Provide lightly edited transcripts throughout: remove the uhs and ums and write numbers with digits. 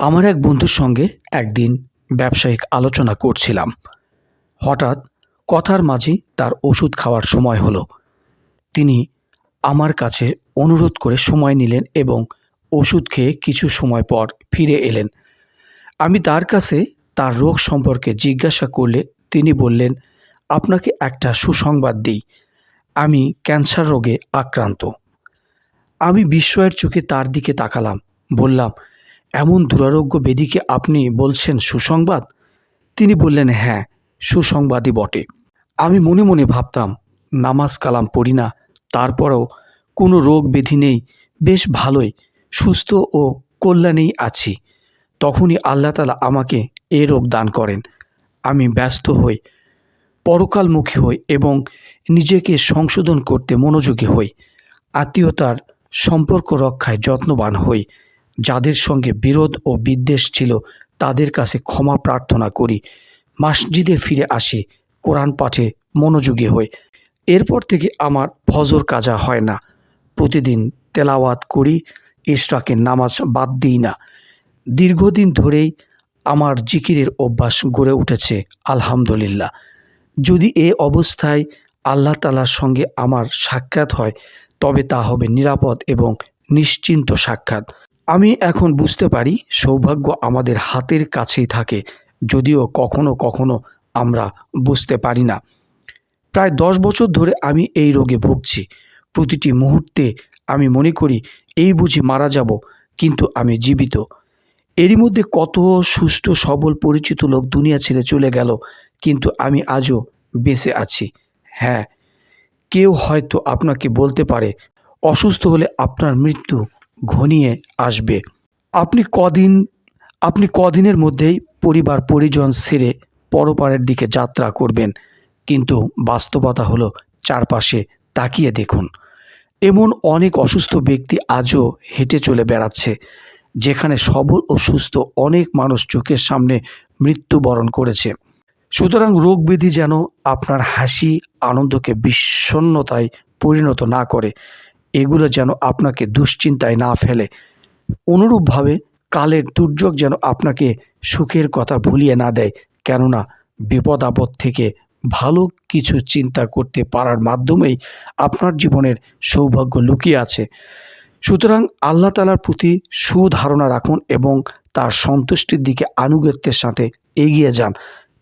আমার এক বন্ধুর সঙ্গে একদিন ব্যবসায়িক আলোচনা করছিলাম। হঠাৎ কথার মাঝেই তার ওষুধ খাওয়ার সময় হলো। তিনি আমার কাছে অনুরোধ করে সময় নিলেন এবং ওষুধ খেয়ে কিছু সময় পর ফিরে এলেন। আমি তার কাছে তার রোগ সম্পর্কে জিজ্ঞাসা করলে তিনি বললেন, আপনাকে একটা সুসংবাদ দিই, আমি ক্যান্সার রোগে আক্রান্ত। আমি বিস্ময়ের চোখে তার দিকে তাকালাম। বললাম, এমন দুরারোগ্য ব্যাধিকে আপনি বলছেন সুসংবাদ? তিনি বললেন, হ্যাঁ, সুসংবাদই বটে। আমি মনে মনে ভাবতাম, নামাজ কালাম পড়ি না, তারপরেও কোনো রোগ ব্যাধি নেই, বেশ ভালোই সুস্থ ও কল্যাণেই আছি। তখনই আল্লাহ তাআলা আমাকে এ রোগ দান করেন। আমি ব্যস্ত হই, পরকালমুখী হই এবং নিজেকে সংশোধন করতে মনোযোগী হই। আত্মীয়তার সম্পর্ক রক্ষায় যত্নবান হই। যাদের সঙ্গে বিরোধ ও বিদ্বেষ ছিল তাদের কাছে ক্ষমা প্রার্থনা করি। মসজিদে ফিরে আসি, কোরআন পাঠে মনোযোগী হই। এরপর থেকে আমার ফজর কাজা হয় না। প্রতিদিন তেলাওয়াত করি, ইশরাকের নামাজ বাদ দিই না। দীর্ঘদিন ধরেই আমার জিকিরের অভ্যাস গড়ে উঠেছে, আলহামদুলিল্লাহ। যদি এ অবস্থায় আল্লাহ তাআলার সঙ্গে আমার সাক্ষাৎ হয় তবে তা হবে নিরাপদ এবং নিশ্চিন্ত সাক্ষাৎ। আমি এখন বুঝতে পারি সৌভাগ্য আমাদের হাতের কাছেই থাকে, যদিও কখনো কখনো আমরা বুঝতে পারি না। প্রায় 10 বছর ধরে আমি এই রোগে ভুগছি। প্রতিটি মুহূর্তে আমি মনে করি এই বুঝি মারা যাব, কিন্তু আমি জীবিত। এরই মধ্যে কত সুস্থ সবল পরিচিত লোক দুনিয়া ছেড়ে চলে গেল, কিন্তু আমি আজও বেঁচে আছি। হ্যাঁ, কেউ হয়তো আপনাকে বলতে পারে অসুস্থ হলে আপনার মৃত্যু ঘনিয়ে আসবে। আপনি কদিন আপনি কদিনের মধ্যেই পরিবার পরিজন ছেড়ে পরপারের দিকে যাত্রা করবেন, কিন্তু বাস্তবতা হলো চারপাশে তাকিয়ে দেখুন। এমন অনেক অসুস্থ ব্যক্তি আজও হেঁটে চলে বেড়াচ্ছে, যেখানে সবল ও সুস্থ অনেক মানুষ চোখের সামনে মৃত্যুবরণ করেছে। সুতরাং রোগ ব্যাধি যেন আপনার হাসি আনন্দকে বিষণ্ণতায় পরিণত না করে, এগুলো যেন আপনাকে দুশ্চিন্তায় না ফেলে। অনুরূপভাবে কালের দুর্যোগ যেন আপনাকে সুখের কথা ভুলিয়ে না দেয়, কেননা বিপদ আপদ থেকে ভালো কিছু চিন্তা করতে পারার মাধ্যমেই আপনার জীবনের সৌভাগ্য লুকিয়ে আছে। সুতরাং আল্লাহ তাআলার প্রতি সুধারণা রাখুন এবং তার সন্তুষ্টির দিকে আনুগত্যের সাথে এগিয়ে যান।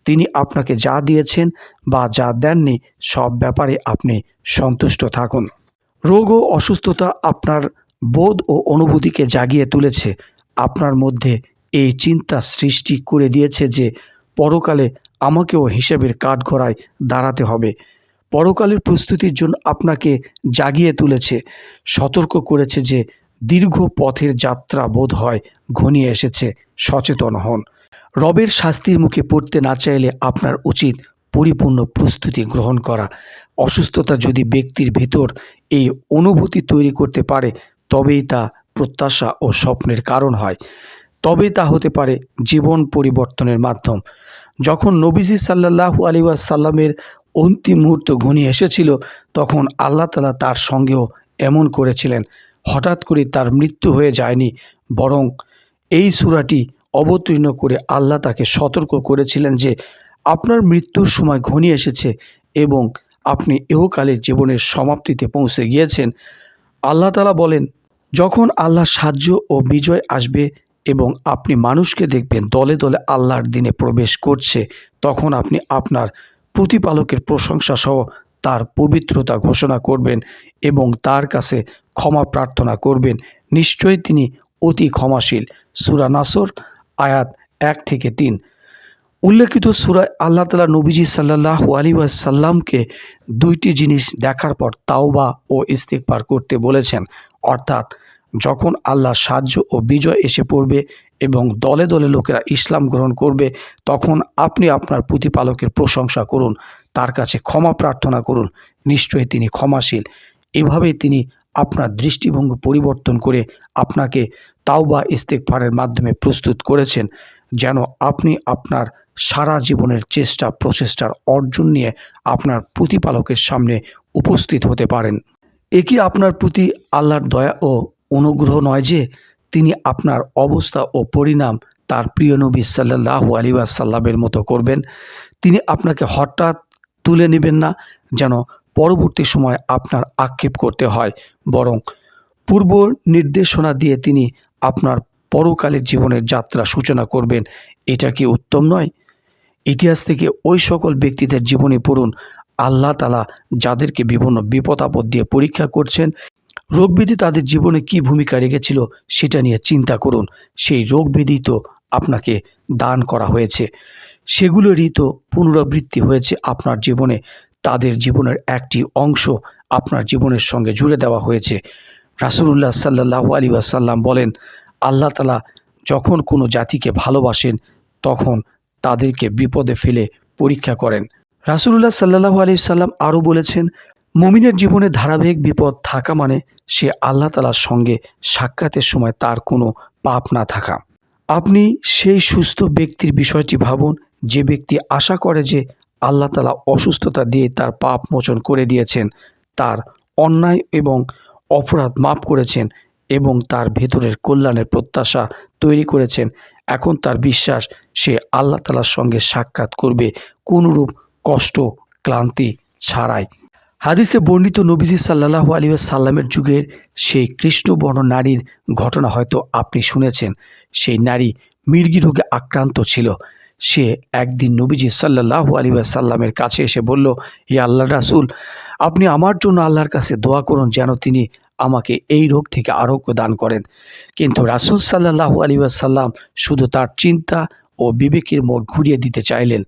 তিনি আপনাকে যা দিয়েছেন বা যা দেননি সব ব্যাপারে আপনি সন্তুষ্ট থাকুন। রোগ ও অসুস্থতা আপনার বোধ ও অনুভূতিকে জাগিয়ে তুলেছে। আপনার মধ্যে এই চিন্তা সৃষ্টি করে দিয়েছে যে পরকালে আমাকেও হিসেবের কাঠগড়ায় দাঁড়াতে হবে। পরকালের প্রস্তুতির জন্য আপনাকে জাগিয়ে তুলেছে, সতর্ক করেছে যে দীর্ঘ পথের যাত্রা বোধ হয় ঘনিয়ে এসেছে। সচেতন হন। রবের শাস্তির মুখে পড়তে না চাইলে আপনার উচিত পরিপূর্ণ প্রস্তুতি গ্রহণ করা। অসুস্থতা যদি ব্যক্তির ভিতর এই অনুভূতি তৈরি করতে পারে তবেই তা প্রত্যাশা ও স্বপ্নের কারণ হয়, তবেই তা হতে পারে জীবন পরিবর্তনের মাধ্যম। যখন নবীজি সাল্লাল্লাহু আলাইহি ওয়াসাল্লামের অন্তিম মুহূর্ত ঘনিয়ে এসেছিল তখন আল্লাহ তাআলা তার সঙ্গেও এমন করেছিলেন। হঠাৎ করে তার মৃত্যু হয়ে যায়নি, বরং এই সূরাটি অবতীর্ণ করে আল্লাহ তাকে সতর্ক করেছিলেন যে আপনার মৃত্যুর সময় ঘনিয়ে এসেছে এবং আপনি ইহকালের জীবনের সমাপ্তিতে পৌঁছে গিয়েছেন। আল্লাহ তাআলা বলেন, যখন আল্লাহর সাহায্য ও বিজয় আসবে এবং আপনি মানুষকে দেখবেন দলে দলে আল্লাহর দিনে প্রবেশ করছে, তখন আপনি আপনার প্রতিপালকের প্রশংসা সহ তার পবিত্রতা ঘোষণা করবেন এবং তার কাছে ক্ষমা প্রার্থনা করবেন। নিশ্চয়ই তিনি অতি ক্ষমাশীল। সূরা নাসর আয়াত 1-3। উল্লেখিত সূরায় আল্লাহ তাআলা নবীজি সাল্লাল্লাহু আলাইহি ওয়াসাল্লামকে দুইটি জিনিস দেখার পর তাওবা ও ইস্তিগফার করতে বলেছেন, অর্থাৎ যখন আল্লাহর সাহায্য ও বিজয় এসে পড়বে এবং দলে দলে লোকেরা ইসলাম গ্রহণ করবে তখন আপনি আপনার প্রতিপালকের প্রশংসা করুন, তার কাছে ক্ষমা প্রার্থনা করুন। নিশ্চয়ই তিনি ক্ষমাশীল। এভাবেই তিনি আপনার দৃষ্টিভঙ্গি পরিবর্তন করে আপনাকে তাওবা ইস্তিগফারের মাধ্যমে প্রস্তুত করেছেন, যেন আপনি আপনার সারা জীবনের চেষ্টা প্রচেষ্টার অর্জন নিয়ে আপনার প্রতিপালকের সামনে উপস্থিত হতে পারেন। এ কি আপনার প্রতি আল্লাহর দয়া ও অনুগ্রহ নয় যে তিনি আপনার অবস্থা ও পরিণাম তার প্রিয় নবী সাল্লাল্লাহু আলাইহি ওয়াসাল্লামের মতো করবেন। তিনি আপনাকে হঠাৎ তুলে নেবেন না যেন পরবর্তী সময় আপনার আক্ষেপ করতে হয়, বরং পূর্ব নির্দেশনা দিয়ে তিনি আপনার পরকালের জীবনের যাত্রা সূচনা করবেন। এটা কি উত্তম নয়? ইতিহাস থেকে ওই সকল ব্যক্তিদের জীবনী পড়ুন, আল্লাহ তাআলা যাদেরকে বিভিন্ন বিপদ আপদ দিয়ে পরীক্ষা করছেন। রোগব্যাধি তাদের জীবনে কী ভূমিকা রেখেছিল সেটা নিয়ে চিন্তা করুন। সেই রোগব্যাধি তো আপনাকে দান করা হয়েছে, সেগুলোরই তো পুনরাবৃত্তি হয়েছে আপনার জীবনে। তাদের জীবনের একটি অংশ আপনার জীবনের সঙ্গে জুড়ে দেওয়া হয়েছে। রাসূলুল্লাহ সাল্লাল্লাহু আলাইহি ওয়াসাল্লাম বলেন, আল্লাহ তাআলা যখন কোনো জাতিকে ভালোবাসেন তখন তাদেরকে বিপদে ফেলে পরীক্ষা করেন। রাসূলুল্লাহ সাল্লাল্লাহু আলাইহি সাল্লাম আরও বলেছেন, মুমিনের জীবনে ধারাবাহিক বিপদ থাকা মানে সে আল্লাহ তাআলার সঙ্গে সাক্ষাতের সময় তার কোনো পাপ না থাকা। আপনি সেই সুস্থ ব্যক্তির বিষয়টি ভাবুন যে ব্যক্তি আশা করে যে আল্লাহ তাআলা অসুস্থতা দিয়ে তার পাপ মোচন করে দিয়েছেন, তার অন্যায় এবং অপরাধ মাফ করেছেন এবং তার ভেতরের কল্যাণের প্রত্যাশা তৈরি করেছেন। এখন তার বিশ্বাস সে আল্লাহ তাআলার সঙ্গে সাক্ষাৎ করবে কোনরূপ কষ্ট ক্লান্তি ছাড়াই। হাদিসে বর্ণিত নবীজি সাল্লাল্লাহু আলাইহি ওয়াসাল্লামের যুগের সেই কৃষ্ণবর্ণ নারীর ঘটনা হয়তো আপনি শুনেছেন। সেই নারী মৃগী রোগে আক্রান্ত ছিল। সে একদিন নবীজি সাল্লাল্লাহু আলাইহি ওয়াসাল্লামের কাছে এসে বলল, হে আল্লাহর রাসূল, আপনি আমার জন্য আল্লাহর কাছে দোয়া করুন যেন তিনি আমাকে এই রোগ থেকে আরোগ্য দান করেন। কিন্তু রাসূল সাল্লাল্লাহু আলাইহি ওয়াসাল্লাম শুধু তার চিন্তা ও বিবেকের মোড় ঘুরিয়ে দিতে চাইলেন।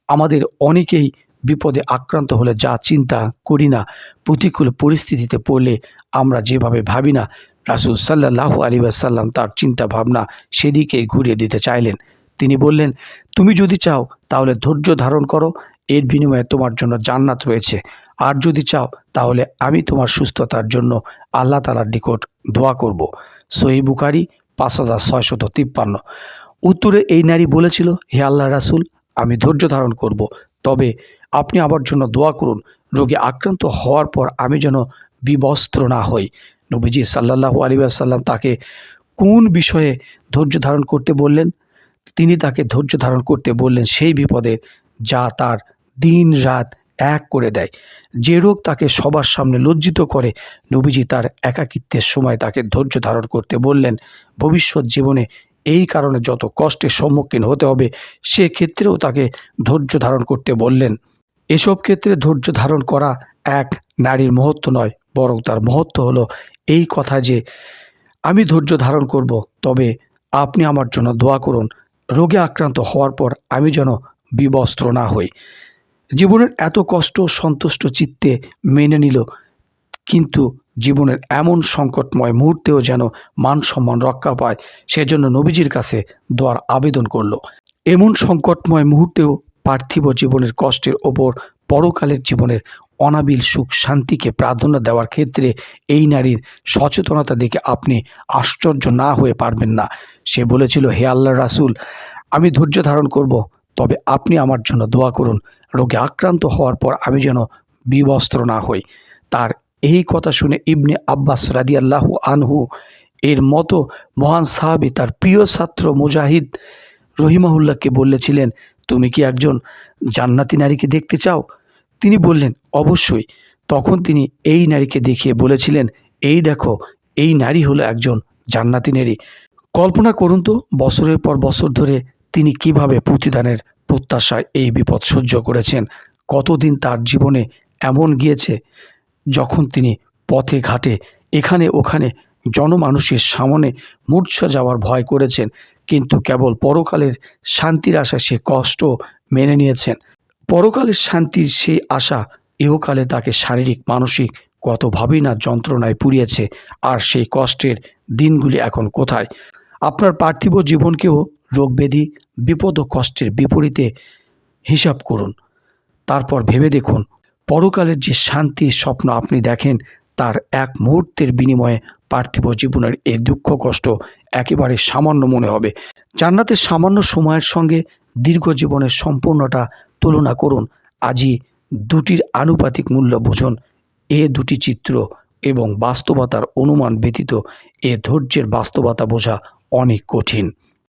আমাদের অনেকেই বিপদে আক্রান্ত হলে যা চিন্তা করি না, প্রতিকূল পরিস্থিতিতে পড়লে আমরা যেভাবে ভাবি না, রাসূল সাল্লাল্লাহু আলাইহি ওয়াসাল্লাম তার চিন্তা ভাবনা সেদিকেই ঘুরিয়ে দিতে চাইলেন। তিনি বললেন, তুমি যদি চাও তাহলে ধৈর্য ধারণ করো, এর বিনিময়ে তোমার জন্য জান্নাত রয়েছে। আর যদি চাও তাহলে আমি তোমার সুস্থতার জন্য আল্লাহ তাআলার নিকট দোয়া করব। সহিহ বুখারী 5653। উত্তরে এই নারী বলেছিল, হে আল্লাহর রাসূল, আমি ধৈর্য ধারণ করব, তবে আপনি আমার জন্য দোয়া করুন রোগে আক্রান্ত হওয়ার পর আমি যেন বিবস্ত্র না হই। নবীজি সাল্লাল্লাহু আলাইহি ওয়াসাল্লাম তাকে কোন বিষয়ে ধৈর্য ধারণ করতে বললেন? তিনি তাকে ধৈর্য ধারণ করতে বললেন সেই বিপদে যা তার দিন রাত এক করে দেয়, যে রোগ তাকে সবার সামনে লজ্জিত করে। নবীজি তার একাকিত্বের সময় তাকে ধৈর্য ধারণ করতে বললেন। ভবিষ্যৎ জীবনে এই কারণে যত কষ্টের সম্মুখীন হতে হবে সে ক্ষেত্রেও তাকে ধৈর্য ধারণ করতে বললেন। এসব ক্ষেত্রে ধৈর্য ধারণ করা এক নারীর মহত্ব নয়, বরং তার মহত্ব হলো এই কথা যে আমি ধৈর্য ধারণ করব, তবে আপনি আমার জন্য দোয়া করুন রোগে আক্রান্ত হওয়ার পর আমি যেন বিবস্ত্র না হই। জীবনের এত কষ্ট সন্তুষ্ট চিত্তে মেনে নিল, কিন্তু জীবনের এমন সংকটময় মুহূর্তেও যেন মান সম্মান রক্ষা পায় সেজন্য নবীজির কাছে দোয়ার আবেদন করল। এমন সংকটময় মুহূর্তেও পার্থিব জীবনের কষ্টের ওপর পরকালের জীবনের অনাবিল সুখ শান্তিকে প্রাধান্য দেওয়ার ক্ষেত্রে এই নারীর সচেতনতা দেখে আপনি আশ্চর্য না হয়ে পারবেন না। সে বলেছিল, হে আল্লাহর রাসূল, আমি ধৈর্য ধারণ করব, তবে আপনি আমার জন্য দোয়া করুন রোগে আক্রান্ত হওয়ার পর আমি যেন বিবস্ত্র না হই। তার এই কথা শুনে ইবনে আব্বাস রাদিয়াল্লাহু আনহু এর মতো মহান সাহাবী তার প্রিয় ছাত্র মুজাহিদ রহিমাহুল্লাহকে বলেছিলেন, তুমি কি একজন জান্নাতি নারীকে দেখতে চাও? তিনি বললেন, অবশ্যই। তখন তিনি এই নারীকে দেখিয়ে বলেছিলেন, এই দেখো, এই নারী হলো একজন জান্নাতি নারী। কল্পনা করুন তো বছরের পর বছর ধরে তিনি কিভাবে প্রতিদানের প্রত্যাশায় এই বিপদ সহ্য করেছেন। কতদিন তার জীবনে এমন গিয়েছে যখন তিনি পথে ঘাটে এখানে ওখানে জনমানুষের সামনে মূর্ছা যাওয়ার ভয় করেছেন, কিন্তু কেবল পরকালের শান্তির আশা সে কষ্ট মেনে নিয়েছেন। পরকালের শান্তির সেই আশা ইহকালে তাকে শারীরিক মানসিক কতভাবেই না যন্ত্রণায় পুড়িয়েছে। আর সেই কষ্টের দিনগুলি এখন কোথায়? আপনার পার্থিব জীবনকেও রোগব্যাধি বিপদ ও কষ্টের বিপরীতে হিসাব করুন, তারপর ভেবে দেখুন পরকালের যে শান্তির স্বপ্ন আপনি দেখেন তার এক মুহূর্তের বিনিময়ে পার্থিব জীবনের এই দুঃখ কষ্ট একেবারে সামান্য মনে হবে। জান্নাতের সামান্য সময়ের সঙ্গে দীর্ঘ জীবনের সম্পূর্ণটা তুলনা করুন। আজই দুটির আনুপাতিক মূল্য বুঝুন। এ দুটি চিত্র এবং বাস্তবতার অনুমান ব্যতীত এ ধৈর্যের বাস্তবতা বোঝা অনেক কঠিন।